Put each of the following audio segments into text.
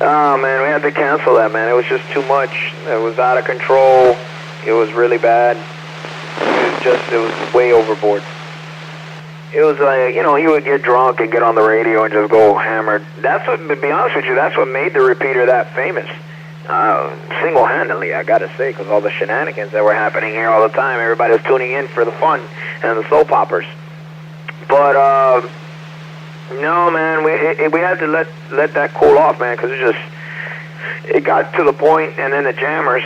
Oh, man, we had to cancel that, man. It was just too much. It was out of control. It was really bad. It was way overboard. It was like, he would get drunk and get on the radio and just go hammered. That's what, to be honest with you, that's what made the repeater that famous. Single-handedly, I gotta say, because all the shenanigans that were happening here all the time, everybody was tuning in for the fun and the soap operas. But, no, man, we had to let that cool off, man, because it got to the point, and then the jammers,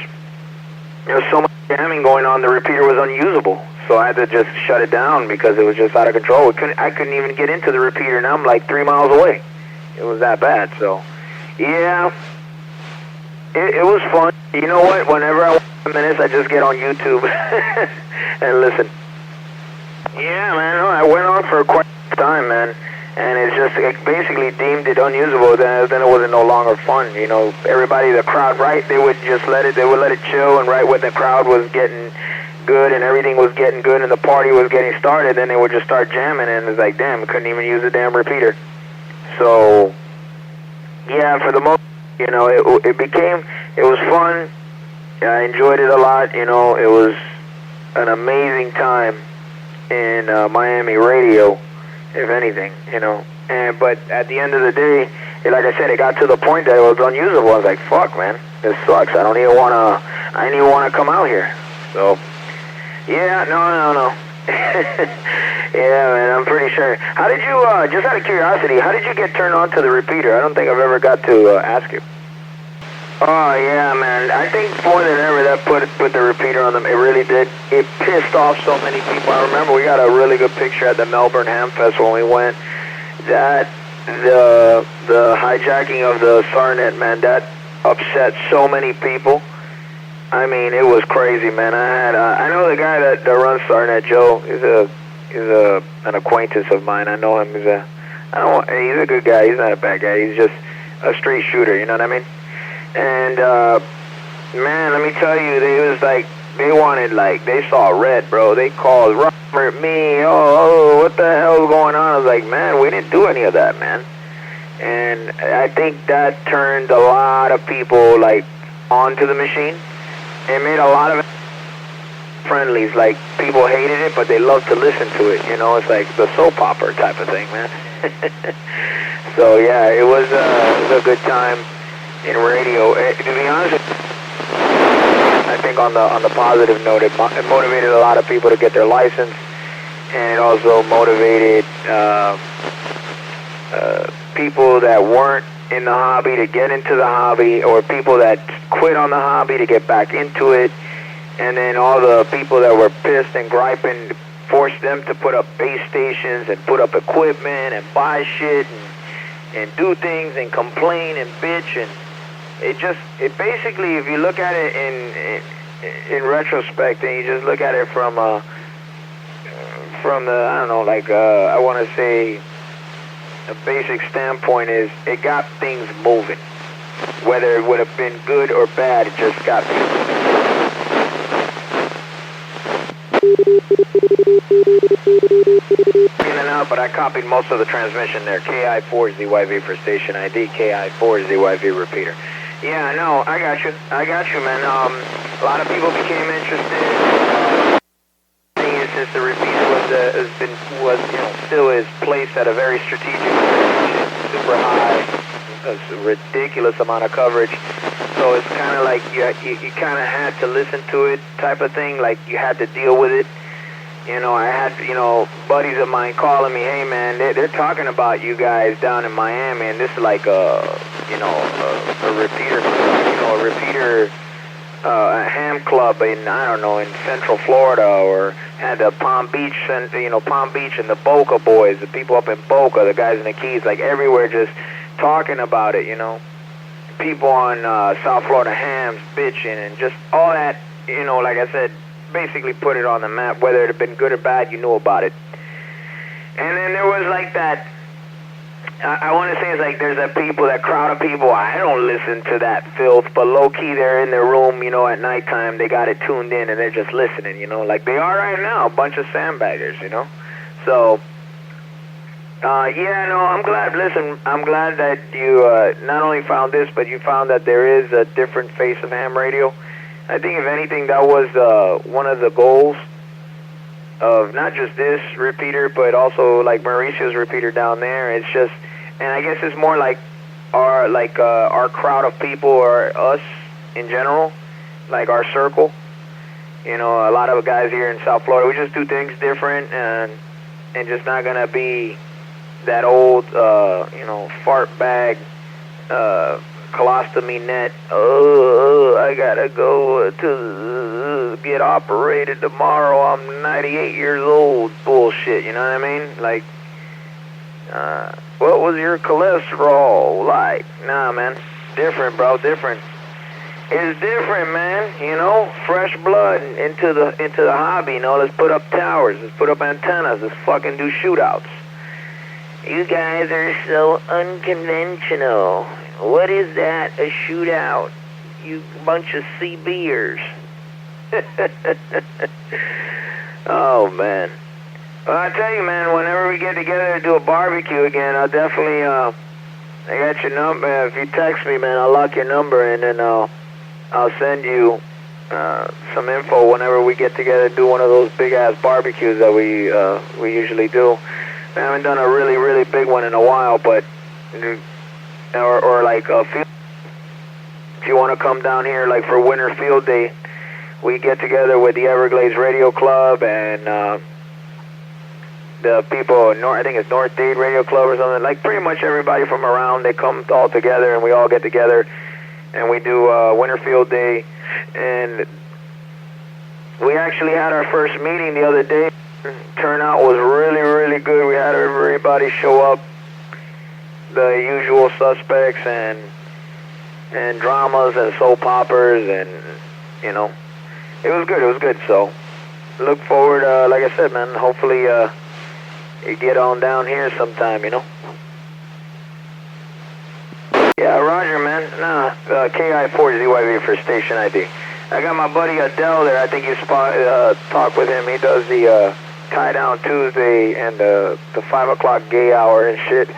there was so much jamming going on, the repeater was unusable. So I had to just shut it down because it was just out of control. I couldn't even get into the repeater, and I'm like 3 miles away. It was that bad. So, yeah, it was fun. You know what? Whenever I want minutes, I just get on YouTube and listen. Yeah, man, I went on for quite some time, man, and it basically deemed it unusable. Then it was no longer fun. Everybody, the crowd, right? They would let it chill, and right when the crowd was getting good and everything was getting good and the party was getting started, then they would just start jamming, and it's like, damn, I couldn't even use the damn repeater. So, yeah, for the most, it was fun. I enjoyed it a lot. It was an amazing time in Miami radio, if anything, but at the end of the day, like I said, it got to the point that it was unusable. I was like, fuck, man, this sucks. I didn't even want to come out here. So, yeah, no. Yeah, man, I'm pretty sure. How did you, just out of curiosity, how did you get turned on to the repeater? I don't think I've ever got to ask you. Oh, yeah, man. I think more than ever that put the repeater on them. It really did. It pissed off so many people. I remember we got a really good picture at the Melbourne Ham Fest when we went. That, the hijacking of the SARnet, man, that upset so many people. I mean, it was crazy, man. I know the guy that runs SARnet, Joe. He's an acquaintance of mine. I know him. He's a good guy. He's not a bad guy. He's just a straight shooter. You know what I mean? And man, let me tell you, they saw red, bro. They called Robert, me. Oh, what the hell's going on? I was like, man, we didn't do any of that, man. And I think that turned a lot of people onto the machine. It made a lot of friendlies. Like, people hated it, but they loved to listen to it. It's like the soap opera type of thing, man. So yeah, it was a good time in radio. To be honest, I think on the positive note, it motivated a lot of people to get their license, and it also motivated people that weren't in the hobby to get into the hobby, or people that quit on the hobby to get back into it, and then all the people that were pissed and griping forced them to put up base stations and put up equipment and buy shit and do things and complain and bitch, and it basically, if you look at it in retrospect, and you just look at it from the, I don't know, I want to say a basic standpoint is it got things moving. Whether it would have been good or bad, it just got things moving. In and out, but I copied most of the transmission there. KI4 is ZYV for station ID. KI4 is ZYV repeater. Yeah, no, I got you, man. A lot of people became interested. Since the repeater still is placed at a very strategic position, super high, a ridiculous amount of coverage. So it's kind of like you kind of had to listen to it, type of thing. Like, you had to deal with it. I had buddies of mine calling me, hey man, they're talking about you guys down in Miami, and this is like a repeater, a ham club in, I don't know, in Central Florida, or had the Palm Beach and the Boca boys, the people up in Boca, the guys in the Keys, like everywhere, just talking about it. People on South Florida hams bitching, and just all that. Like I said, basically put it on the map. Whether it had been good or bad, you knew about it. And then there was like that, I want to say it's like there's that crowd of people, I don't listen to that filth, but low-key they're in their room, at nighttime, they got it tuned in, and they're just listening, like they are right now, a bunch of sandbaggers, So, Yeah, no, I'm glad. Listen, I'm glad that you not only found this, but you found that there is a different face of ham radio. I think, if anything, that was one of the goals of not just this repeater, but also like Mauricio's repeater down there. It's just, and I guess it's more like our crowd of people, or us in general, like our circle. You know, a lot of guys here in South Florida, we just do things different, and just not gonna be that old, fart bag, colostomy net. Oh, I gotta go to get operated tomorrow. I'm 98 years old. Bullshit. You know what I mean? Like, what was your cholesterol like? Nah, man. Different, bro. Different. It's different, man. You know, fresh blood into the hobby. You know, let's put up towers. Let's put up antennas. Let's fucking do shootouts. You guys are so unconventional. What is that? A shootout? You bunch of CBers. Oh, man. Well, I tell you, man, whenever we get together to do a barbecue again, I'll definitely, I got your number. If you text me, man, I'll lock your number, and then I'll send you some info whenever we get together to do one of those big-ass barbecues that we usually do. I haven't done a really, really big one in a while, but, or like a field. If you want to come down here, like for Winter Field Day, we get together with the Everglades Radio Club and the people, I think it's North Dade Radio Club or something. Like pretty much everybody from around, they come all together and we all get together and we do Winter Field Day. And we actually had our first meeting the other day. Turnout was really, really good. We had everybody show up, the usual suspects and dramas and soap operas, and you know, it was good. It was good. So look forward. Like I said, man. Hopefully, you get on down here sometime. You know. Yeah, Roger, man. Nah, KI4ZYV for station ID. I got my buddy Adele there. I think you talk with him. He does the Tie Down Tuesday and the 5 o'clock gay hour and shit.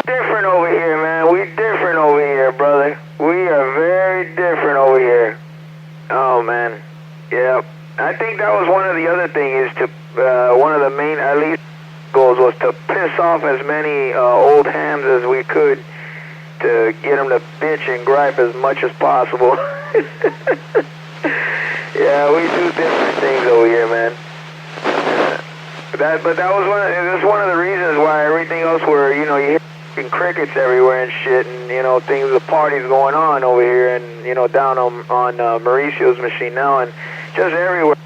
Different over here, man. We different over here, brother. We are very different over here. Oh, man. Yeah. I think that was one of the other things, is to, one of the main, at least, goals was to piss off as many old hams as we could, to get them to bitch and gripe as much as possible. Yeah, we do different things over here, man. But that was one of the reasons why everything else were, you know, you hear crickets everywhere and shit, and you know, the parties going on over here, and you know, down on Mauricio's machine now, and just everywhere.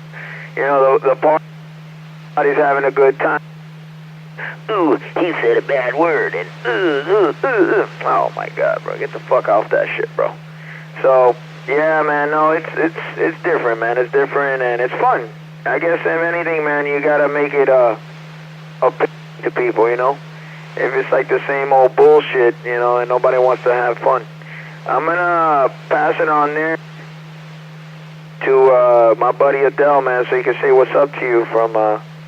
You know, the party's having a good time. Ooh, he said a bad word, and oh my God, bro, get the fuck off that shit, bro. So yeah, man, no, it's different, man. It's different, and it's fun. I guess, if anything, man, you gotta make it a to people, you know. If it's like the same old bullshit, you know, and nobody wants to have fun. I'm gonna pass it on there to my buddy Adele, man, so he can say what's up to you from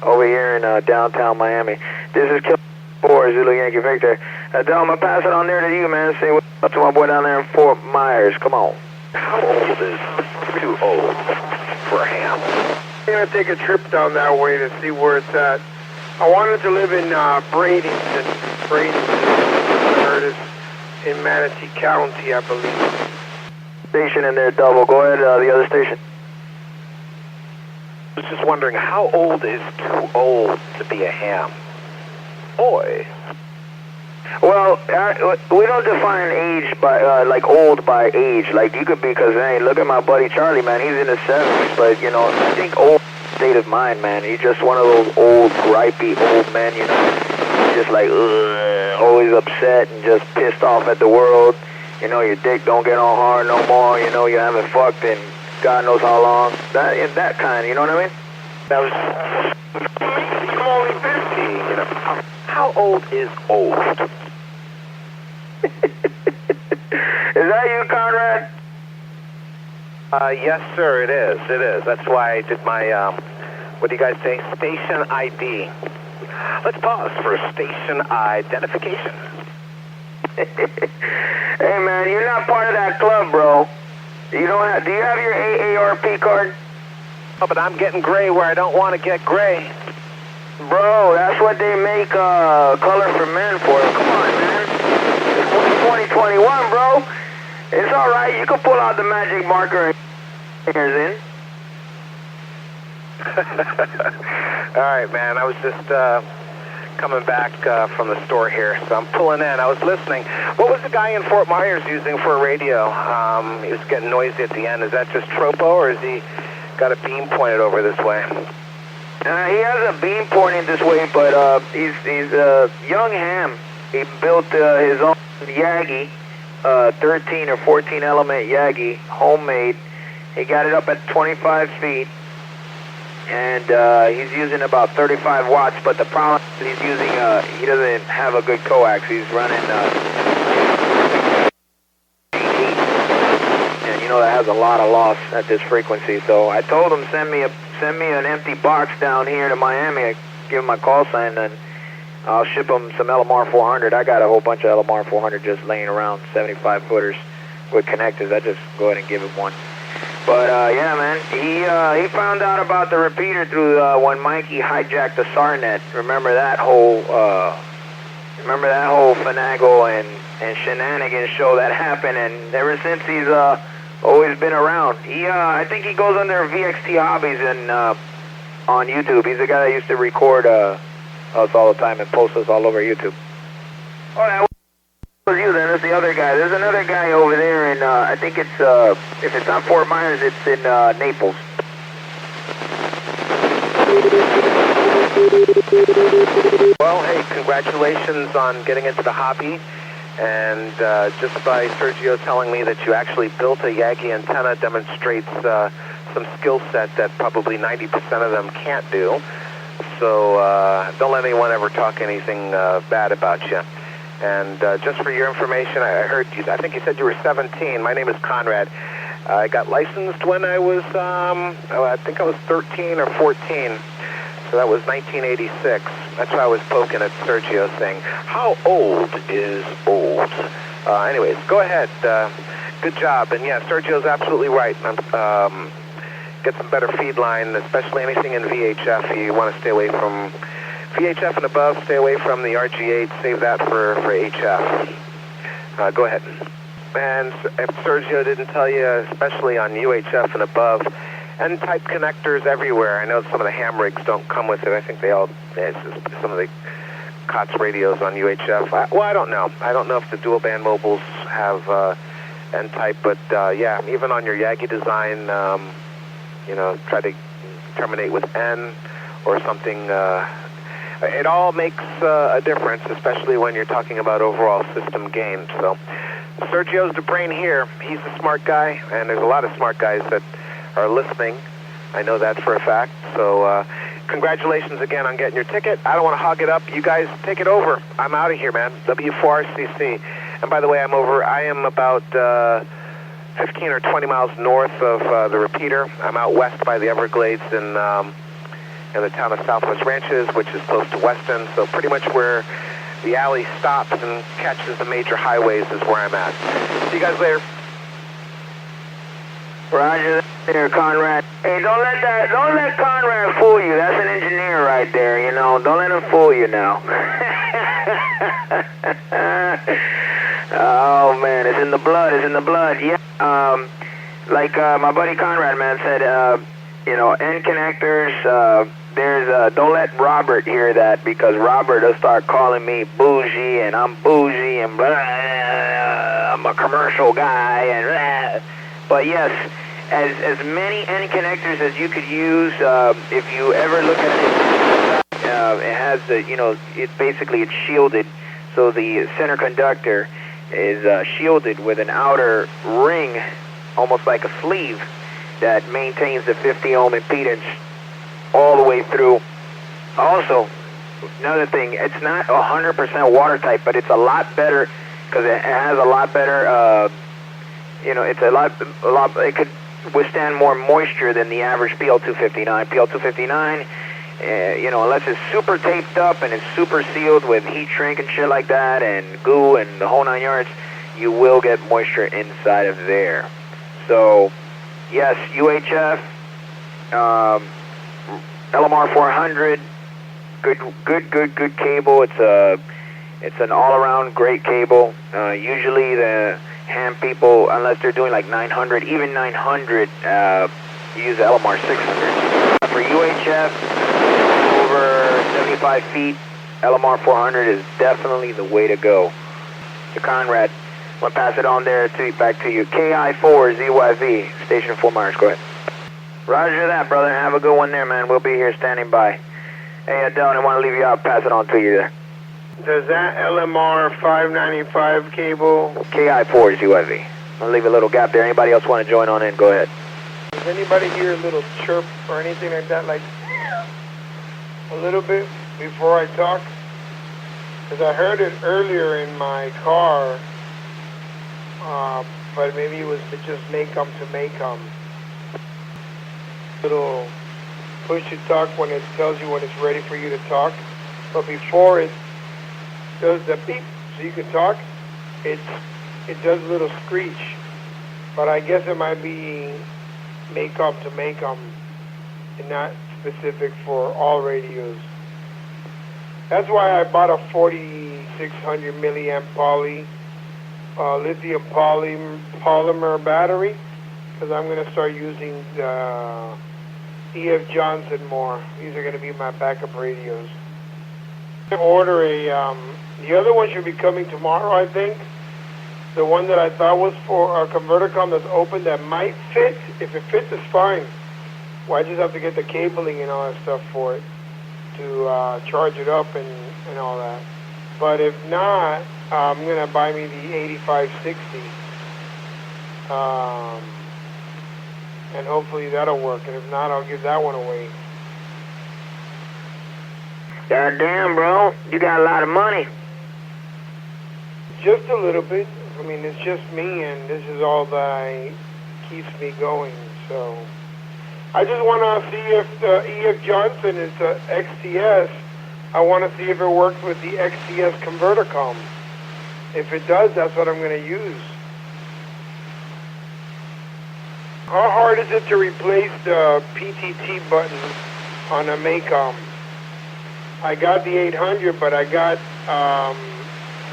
over here in downtown Miami. This is Kill 4 Zulu Yankee Victor. Adele, I'm gonna pass it on there to you, man. Say what's up to my boy down there in Fort Myers. Come on. How old is too old for ham? I'm gonna take a trip down that way to see where it's at. I wanted to live in Bradenton. I heard it's in Manatee County, I believe. Station in there, double. Go ahead, the other station. I was just wondering, how old is too old to be a ham? Boy. Well, we don't define age by, like, old by age. Like, you could be, because, hey, look at my buddy Charlie, man. He's in his 70s, but, you know, I think old state of mind, man. He's just one of those old, gripey old men, you know. Just like, always upset and just pissed off at the world. You know, your dick don't get on hard no more. You know, you haven't fucked in God knows how long. That kind, you know what I mean? That was... I'm only 50, you know. How old is old? Is that you, Conrad? Yes, sir, it is. It is. That's why I did my, what do you guys say? Station ID. Let's pause for station identification. Hey, man, you're not part of that club, bro. You don't have, do you have your AARP card? Oh, but I'm getting gray where I don't want to get gray. Bro, that's what they make color for men for. Come on, man. It's 2021, bro. It's all right. You can pull out the magic marker and fingers in. All right, man. I was just coming back from the store here, so I'm pulling in. I was listening. What was the guy in Fort Myers using for a radio? He was getting noisy at the end. Is that just tropo, or has he got a beam pointed over this way? He has a beam pointing this way, but he's a young ham. He built his own Yagi, 13 or 14 element Yagi, homemade. He got it up at 25 feet, and he's using about 35 watts. But the problem is he's using he doesn't have a good coax. He's running and you know that has a lot of loss at this frequency. So I told him send me an empty box down here to Miami. I give him my call sign, and I'll ship him some LMR 400. I got a whole bunch of LMR 400 just laying around, 75 footers with connectors. I just go ahead and give him one. But yeah, man, he found out about the repeater through when Mikey hijacked the SARnet. Remember that whole finagle and shenanigans show that happened, and ever since he's always been around. I think he goes under VXT Hobbies and on YouTube. He's the guy that used to record us all the time and post us all over YouTube. Oh, that was you then. That's the other guy. There's another guy over there, and I think it's if it's not Fort Myers, it's in Naples. Well, hey, congratulations on getting into the hobby. And just by Sergio telling me that you actually built a Yagi antenna demonstrates some skill set that probably 90% of them can't do. So don't let anyone ever talk anything bad about you. And just for your information, I heard you, I think you said you were 17. My name is Conrad. I got licensed when I was, I think I was 13 or 14. So that was 1986. That's why I was poking at Sergio saying, how old is old? Anyways, go ahead. Good job. And yeah, Sergio's absolutely right. Get some better feed line, especially anything in VHF. You want to stay away from VHF and above. Stay away from the RG8. Save that for HF. Go ahead. And if Sergio didn't tell you, especially on UHF and above, N-type connectors everywhere. I know some of the ham rigs don't come with it. I think they all, some of the COTS radios on UHF. Well, I don't know. I don't know if the dual band mobiles have N-type, but yeah, even on your Yagi design, you know, try to terminate with N or something. It all makes a difference, especially when you're talking about overall system gain. So Sergio's the brain here. He's a smart guy, and there's a lot of smart guys that are listening. I know that for a fact. So congratulations again on getting your ticket. I don't want to hog it up. You guys take it over. I'm out of here, man. W4RCC. And by the way, I am about 15 or 20 miles north of the repeater. I'm out west by the Everglades in the town of Southwest Ranches, which is close to Weston. So pretty much where the alley stops and catches the major highways is where I'm at. See you guys later. Roger there, Conrad. Hey, don't let Conrad fool you. That's an engineer right there, you know. Don't let him fool you now. Oh man, it's in the blood. It's in the blood. Yeah. Like my buddy Conrad, man, said, you know, end connectors. There's don't let Robert hear that, because Robert will start calling me bougie and I'm bougie and blah, I'm a commercial guy and blah. But yes, as many end connectors as you could use. If you ever look at it, it has the, you know, it's shielded. So the center conductor is shielded with an outer ring, almost like a sleeve, that maintains the 50 ohm impedance all the way through. Also, another thing, it's not 100% watertight, but it's a lot better because it has a lot better. You know, it's a lot. It could withstand more moisture than the average PL259. PL259, you know, unless it's super taped up and it's super sealed with heat shrink and shit like that and goo and the whole 9 yards, you will get moisture inside of there. So, yes, UHF, LMR 400, good cable. It's an all-around great cable. Usually the ham people, unless they're doing like 900, even 900, use the LMR 600. For UHF, over 75 feet, LMR 400 is definitely the way to go. To Conrad, I'm going to pass it on there back to you. KI4ZYV, station in Fort Myers, go ahead. Roger that, brother. Have a good one there, man. We'll be here standing by. Hey, Adele, I want to leave you out. Pass it on to you there. Does that LMR 595 cable... KI4ZYV. I'll leave a little gap there. Anybody else want to join on in, go ahead. Does anybody hear a little chirp or anything like that, like a little bit before I talk? Because I heard it earlier in my car, but maybe it was just make-em to make-em. Little push to talk when it tells you when it's ready for you to talk, but before it does the beep so you can talk, it does a little screech. But I guess it might be make-up to make-em and not specific for all radios. That's why I bought a 4600 milliamp lithium polymer battery, because I'm going to start using the E.F. Johnson more. These are going to be my backup radios. Order the other one should be coming tomorrow, I think. The one that I thought was for a converter-com that's open that might fit. If it fits, it's fine. Well, I just have to get the cabling and all that stuff for it to charge it up and all that. But if not, I'm going to buy me the 8560. And hopefully that'll work. And if not, I'll give that one away. God damn, bro. You got a lot of money. Just a little bit. I mean, it's just me, and this is all that keeps me going. So I just want to see if the E.F. Johnson is the XTS. I want to see if it works with the XTS converter-com. If it does, that's what I'm going to use. How hard is it to replace the PTT button on a MACOM? I got the 800, but I got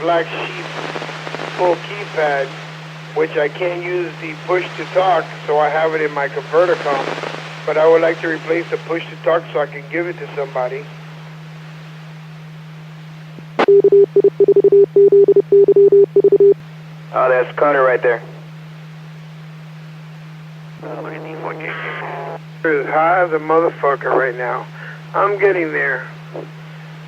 Black Sheep full keypad, which I can't use the push-to-talk, so I have it in my converter-com. But I would like to replace the push-to-talk so I can give it to somebody. Oh, that's Cutter right there. It's as high as a motherfucker right now. I'm getting there.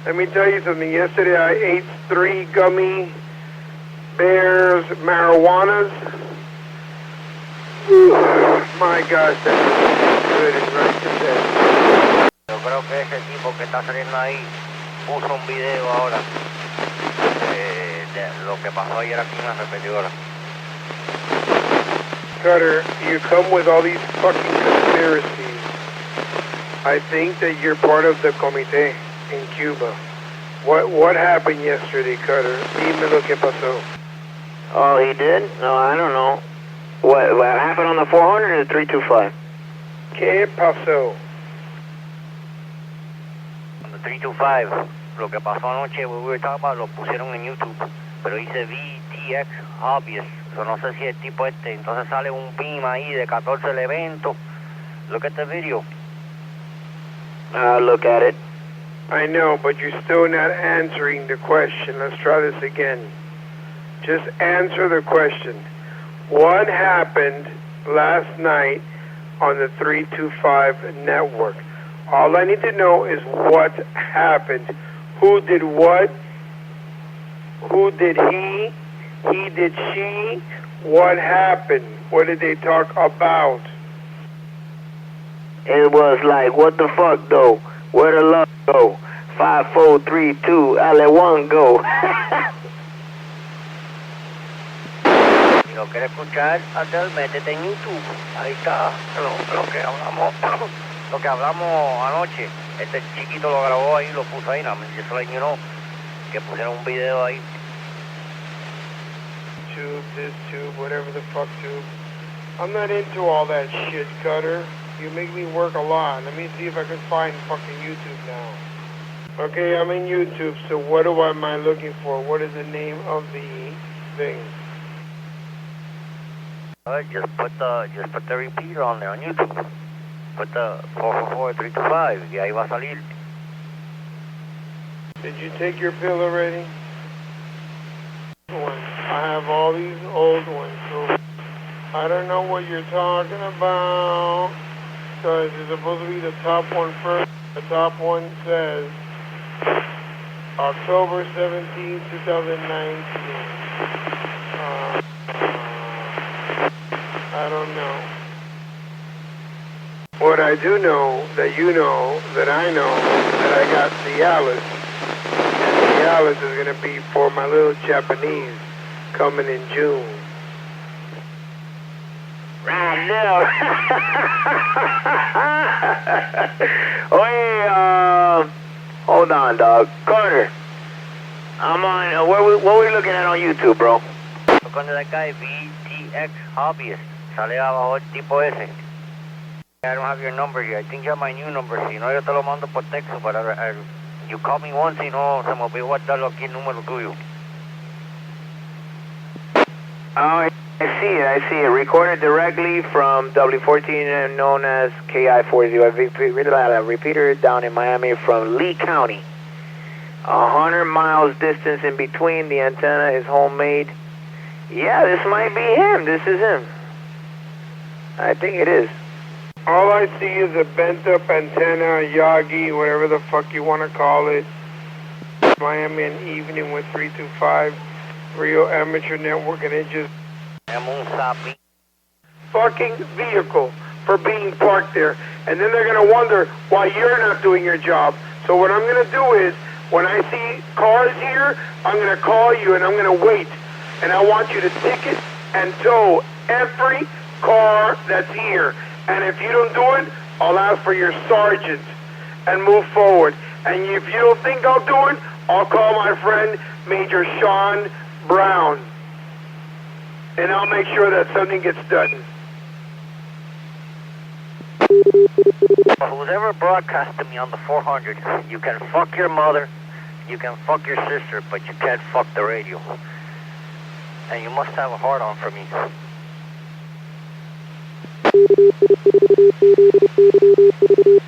Let me tell you something. Yesterday I ate 3 gummy bears marijuanas. Whew. My gosh, that's good and right to bed. Yo creo que ese tipo que está saliendo ahí puso un video ahora de lo que pasó ayer aquí en la repetidora. Cutter, you come with all these fucking conspiracies. I think that you're part of the comité in Cuba. What happened yesterday, Cutter? Dime lo que pasó. Oh, he did? No, I don't know. What happened on the 400 or the 325? ¿Qué pasó? On the 325, lo que pasó anoche, we were talking about, lo pusieron en YouTube, pero dice VTX obvious. So no sé si el tipo entonces sale un beam ahí de 14 elementos. Look at the video. Look at it. I know, but you're still not answering the question. Let's try this again. Just answer the question. What happened last night on the 325 network? All I need to know is what happened. Who did what? Who did he? He did she? What happened? What did they talk about? It was like, what the fuck, though? Where the love go? 5, 4, 3, 2, I let one go. lo quieres escuchar, métete en YouTube. Ahí está lo que hablamos, lo que hablamos anoche. Este chiquito lo grabó ahí, lo puso ahí, no, just letting you know, que pusieron un video ahí. Tube, this tube, whatever the fuck tube. I'm not into all that shit, Cutter. You make me work a lot. Let me see if I can find fucking YouTube now. Okay, I'm in YouTube, so what am I looking for? What is the name of the thing? Just put the repeater on there on YouTube. Put the 444-325, y ahí va a salir. Did you take your pill already? I have all these old ones, so I don't know what you're talking about. Because it's supposed to be the top one first. The top one says October 17, 2019. I don't know. What I do know, that you know, that I know, that I got Cialis. And Cialis is going to be for my little Japanese coming in June. Right now. Oye, hold on, dog. Carter, I'm on, what we looking at on YouTube, bro? Look under that guy, VTX Hobbyist. Sale abajo el tipo ese. I don't have your number here. I think you have my new number. Si no, yo te lo mando por texto. But you call me once y no se me olvidó guardarlo aquí el número tuyo. Oh, I see it. Recorded directly from W14 known as KI40. Repeater down in Miami from Lee County. 100 miles distance in between. The antenna is homemade. Yeah, this might be him. This is him. I think it is. All I see is a bent up antenna, Yagi, whatever the fuck you want to call it. Miami and Evening with 325. Real Amateur Network, and it just fucking vehicle for being parked there. And then they're going to wonder why you're not doing your job. So what I'm going to do is, when I see cars here, I'm going to call you and I'm going to wait. And I want you to ticket and tow every car that's here. And if you don't do it, I'll ask for your sergeant and move forward. And if you don't think I'll do it, I'll call my friend Major Sean Brown. And I'll make sure that something gets done. Who's ever broadcasted me on the 400, you can fuck your mother, you can fuck your sister, but you can't fuck the radio. And you must have a heart on for me.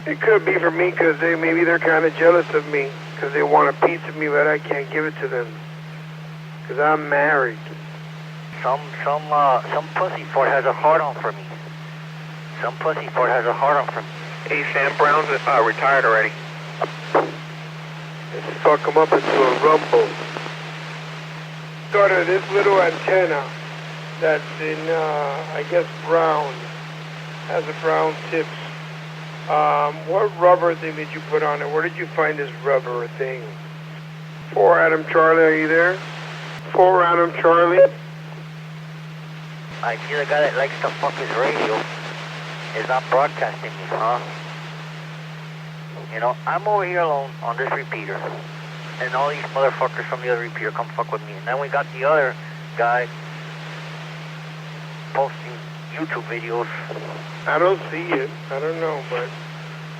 It could be for me because maybe they're kind of jealous of me because they want a piece of me, but I can't give it to them because I'm married. Some pussyfoot has a heart on for me. Some pussyfoot has a heart on for me. Hey, Sam Brown's retired already. Let's fuck them up into a rumble. Started this little antenna that's in, I guess, brown. Has a brown tips. What rubber thing did you put on it? Where did you find this rubber thing? 4 Adam Charlie, are you there? 4 Adam Charlie? I see the guy that likes to fuck his radio is not broadcasting me, huh? You know, I'm over here alone on this repeater, and all these motherfuckers from the other repeater come fuck with me. And then we got the other guy posting YouTube videos. I don't see it. I don't know, but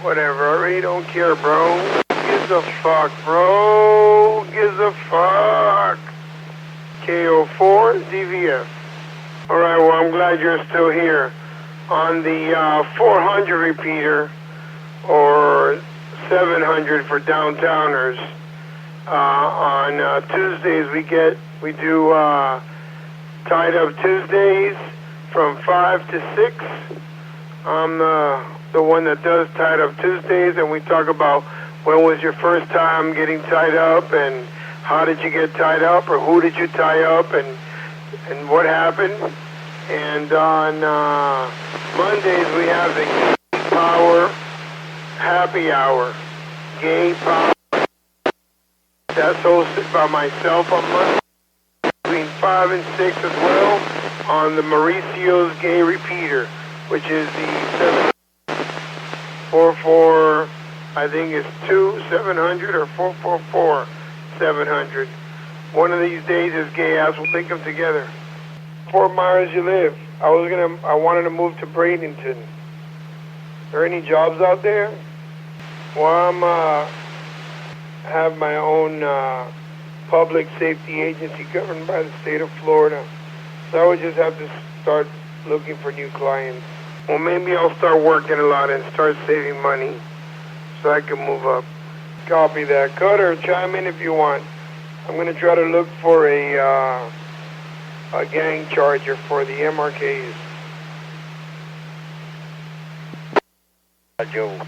whatever. I really don't care, bro. Gives a fuck, bro. Gives a fuck. KO4 DVF. All right, well, I'm glad you're still here. On the 400 repeater, or 700 for downtowners, on Tuesdays we do Tied Up Tuesdays from 5 to 6. I'm the one that does Tied Up Tuesdays, and we talk about when was your first time getting tied up, and how did you get tied up, or who did you tie up, and what happened. And on Mondays we have the Gay Power Happy Hour. Gay Power. That's hosted by myself on Monday between 5 and 6 as well. on the Mauricio's gay repeater, which is the 744, I think it's 2700 or 444 700. One of these days, this gay ass will think them together. Fort Myers, you live. I wanted to move to Bradenton. Are there any jobs out there? Well, have my own public safety agency governed by the state of Florida. So I would just have to start looking for new clients. Well, maybe I'll start working a lot and start saving money so I can move up. Copy that. Cutter, chime in if you want. I'm going to try to look for a gang charger for the MRKs. Sergio.